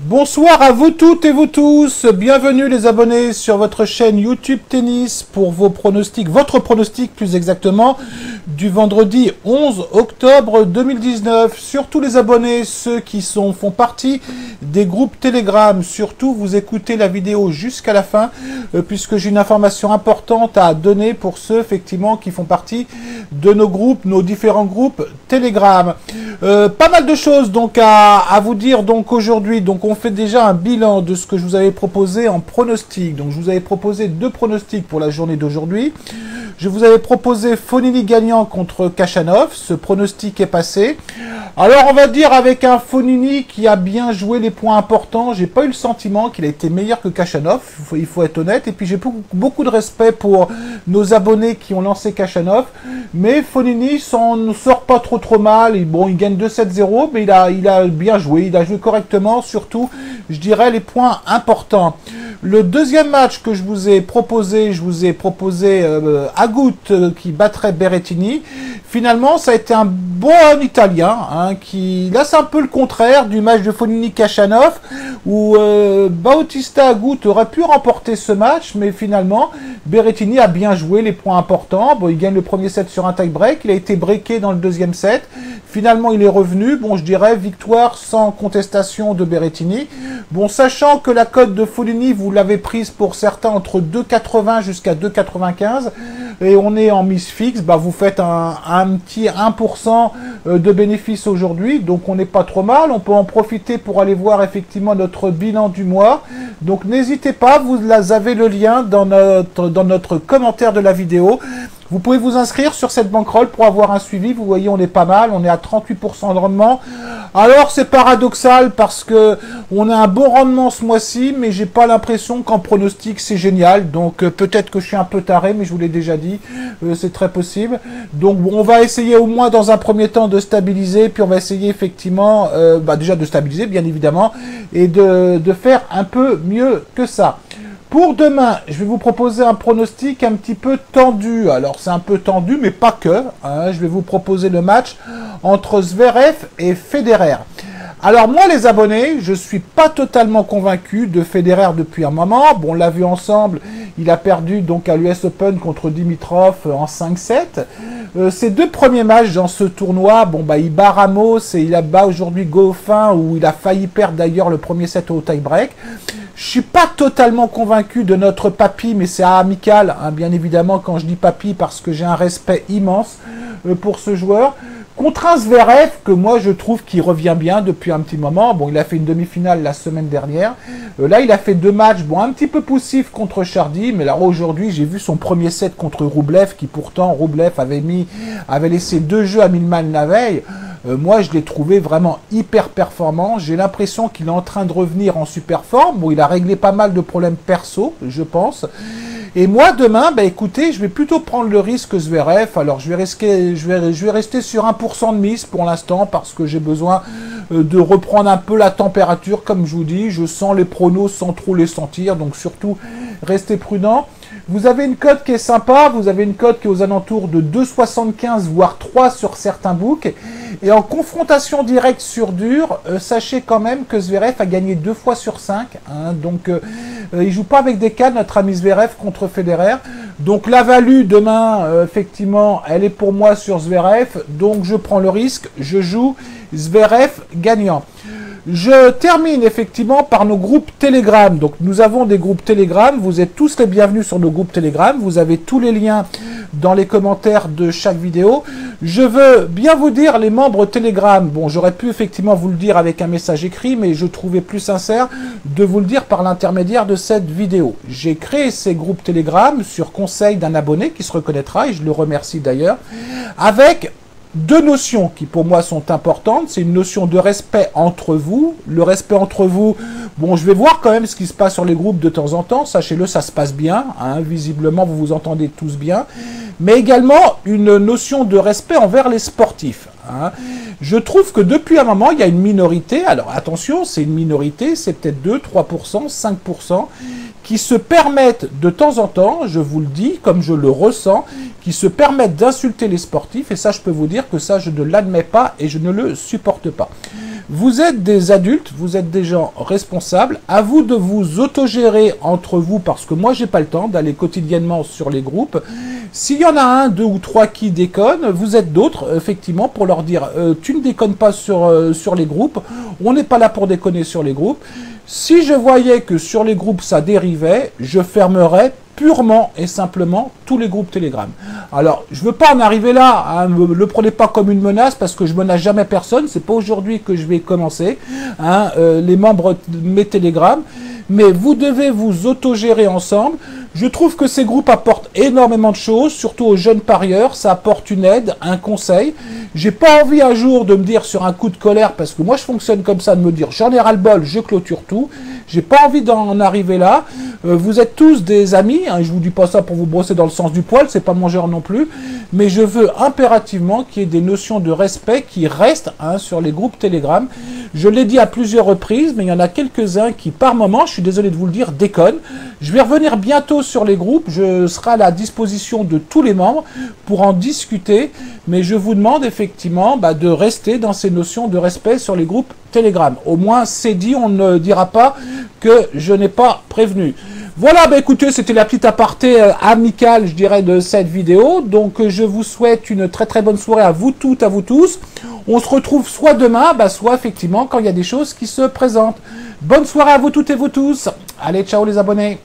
Bonsoir à vous toutes et vous tous, bienvenue les abonnés sur votre chaîne YouTube Tennis pour vos pronostics, votre pronostic plus exactement, du vendredi 11 octobre 2019. Surtout les abonnés, ceux qui font partie des groupes Telegram, surtout vous écoutez la vidéo jusqu'à la fin, puisque j'ai une information importante à donner pour ceux effectivement qui font partie de nos groupes, nos différents groupes Telegram. Pas mal de choses donc à vous dire donc aujourd'hui. Donc on fait déjà un bilan de ce que je vous avais proposé en pronostic. Donc je vous avais proposé deux pronostics pour la journée d'aujourd'hui. Je vous avais proposé Fognini gagnant contre Khachanov. Ce pronostic est passé. Alors on va dire avec un Fognini qui a bien joué les points importants. J'ai pas eu le sentiment qu'il a été meilleur que Khachanov. Il faut être honnête. Et puis j'ai beaucoup de respect pour nos abonnés qui ont lancé Khachanov. Mais Fognini ne sort pas trop mal. Et bon, il gagne 2-7-0, mais il a bien joué. Il a joué correctement. Surtout, je dirais, les points importants. Le deuxième match que je vous ai proposé, Agut qui battrait Berrettini. Finalement, ça a été un bon Italien, qui... Là, c'est un peu le contraire du match de Fognini-Khachanov, où Bautista Agut aurait pu remporter ce match, mais finalement, Berrettini a bien joué les points importants. Bon, il gagne le premier set sur un tie-break, il a été breaké dans le deuxième set. Finalement, il est revenu. Bon, je dirais victoire sans contestation de Berrettini. Bon, sachant que la cote de Fognini, vous l'avez prise pour certains entre 2,80 jusqu'à 2,95 et on est en mise fixe, bah vous faites un petit 1% de bénéfice aujourd'hui, donc on n'est pas trop mal. On peut en profiter pour aller voir effectivement notre bilan du mois. Donc n'hésitez pas, vous avez le lien dans notre commentaire de la vidéo. Vous pouvez vous inscrire sur cette bankroll pour avoir un suivi. Vous voyez, on est pas mal. On est à 38% de rendement. Alors, c'est paradoxal parce que on a un bon rendement ce mois-ci, mais j'ai pas l'impression qu'en pronostic, c'est génial. Donc, peut-être que je suis un peu taré, mais je vous l'ai déjà dit. C'est très possible. Donc, bon, on va essayer au moins dans un premier temps de stabiliser. Puis, on va essayer effectivement, déjà de stabiliser, bien évidemment. Et de faire un peu mieux que ça. Pour demain, je vais vous proposer un pronostic un petit peu tendu. Alors, c'est un peu tendu, mais pas que. Je vais vous proposer le match entre Zverev et Federer. Alors, moi, les abonnés, je suis pas totalement convaincu de Federer depuis un moment. Bon, on l'a vu ensemble. Il a perdu donc à l'US Open contre Dimitrov en 5-7. Ses deux premiers matchs dans ce tournoi, bon, il bat Ramos et il bat aujourd'hui Goffin, où il a failli perdre d'ailleurs le premier set au tie-break. Je suis pas totalement convaincu de notre papy, mais c'est amical, bien évidemment, quand je dis papy, parce que j'ai un respect immense pour ce joueur. Contre un Zverev, que moi je trouve qu'il revient bien depuis un petit moment. Bon, il a fait une demi-finale la semaine dernière. Là, il a fait deux matchs, bon, un petit peu poussifs contre Chardy, mais là, aujourd'hui, j'ai vu son premier set contre Rublev, qui pourtant, Rublev avait laissé deux jeux à Millman la veille. Moi, je l'ai trouvé vraiment hyper performant. J'ai l'impression qu'il est en train de revenir en super forme. Bon, il a réglé pas mal de problèmes perso, je pense. Et moi, demain, écoutez, je vais plutôt prendre le risque Zverev. Alors, je vais rester sur 1% de mise pour l'instant parce que j'ai besoin de reprendre un peu la température. Comme je vous dis, je sens les pronos sans trop les sentir. Donc, surtout, restez prudent. Vous avez une cote qui est sympa. Vous avez une cote qui est aux alentours de 2,75 voire 3 sur certains books. Et en confrontation directe sur dur, sachez quand même que Zverev a gagné 2 fois sur 5. Donc, il joue pas avec des cas, notre ami Zverev contre Federer. Donc, la value demain, effectivement, elle est pour moi sur Zverev. Donc, je prends le risque. Je joue Zverev gagnant. Je termine effectivement par nos groupes Telegram. Donc nous avons des groupes Telegram. Vous êtes tous les bienvenus sur nos groupes Telegram. Vous avez tous les liens dans les commentaires de chaque vidéo. Je veux bien vous dire les membres Telegram. Bon, j'aurais pu effectivement vous le dire avec un message écrit, mais je trouvais plus sincère de vous le dire par l'intermédiaire de cette vidéo. J'ai créé ces groupes Telegram sur conseil d'un abonné qui se reconnaîtra, et je le remercie d'ailleurs, avec deux notions qui pour moi sont importantes. C'est une notion de respect entre vous. Le respect entre vous, bon, je vais voir quand même ce qui se passe sur les groupes de temps en temps. Sachez-le, ça se passe bien. Visiblement, vous vous entendez tous bien. Mais également une notion de respect envers les sportifs. Je trouve que depuis un moment, il y a une minorité. Alors attention, c'est une minorité, c'est peut-être 2, 3%, 5%. Qui se permettent de temps en temps, je vous le dis, comme je le ressens, qui se permettent d'insulter les sportifs, et ça je peux vous dire que ça je ne l'admets pas et je ne le supporte pas. Vous êtes des adultes, vous êtes des gens responsables. À vous de vous autogérer entre vous parce que moi, j'ai pas le temps d'aller quotidiennement sur les groupes. S'il y en a un, deux ou trois qui déconnent, vous êtes d'autres, effectivement, pour leur dire tu ne déconnes pas sur les groupes. On n'est pas là pour déconner sur les groupes. Si je voyais que sur les groupes ça dérivait, je fermerais purement et simplement tous les groupes Telegram. Alors, je veux pas en arriver là, hein, ne le prenez pas comme une menace parce que je menace jamais personne, c'est pas aujourd'hui que je vais commencer, hein, les membres de mes Telegram, mais vous devez vous autogérer ensemble. Je trouve que ces groupes apportent énormément de choses, surtout aux jeunes parieurs, ça apporte une aide, un conseil. J'ai pas envie un jour de me dire sur un coup de colère, parce que moi je fonctionne comme ça, de me dire j'en ai ras le bol, je clôture tout. J'ai pas envie d'en arriver là. Vous êtes tous des amis, hein, je vous dis pas ça pour vous brosser dans le sens du poil, c'est pas mon genre non plus, mais je veux impérativement qu'il y ait des notions de respect qui restent, hein, sur les groupes Telegram. Je l'ai dit à plusieurs reprises, mais il y en a quelques-uns qui par moment, je suis désolé de vous le dire, déconnent. Je vais revenir bientôt sur les groupes, je serai à la disposition de tous les membres pour en discuter, mais je vous demande effectivement de rester dans ces notions de respect sur les groupes Telegram. Au moins c'est dit, on ne dira pas que je n'ai pas prévenu. Voilà, écoutez, c'était la petite aparté amicale, je dirais, de cette vidéo. Donc, je vous souhaite une très très bonne soirée à vous toutes, à vous tous. On se retrouve soit demain, soit effectivement quand il y a des choses qui se présentent. Bonne soirée à vous toutes et vous tous. Allez, ciao les abonnés.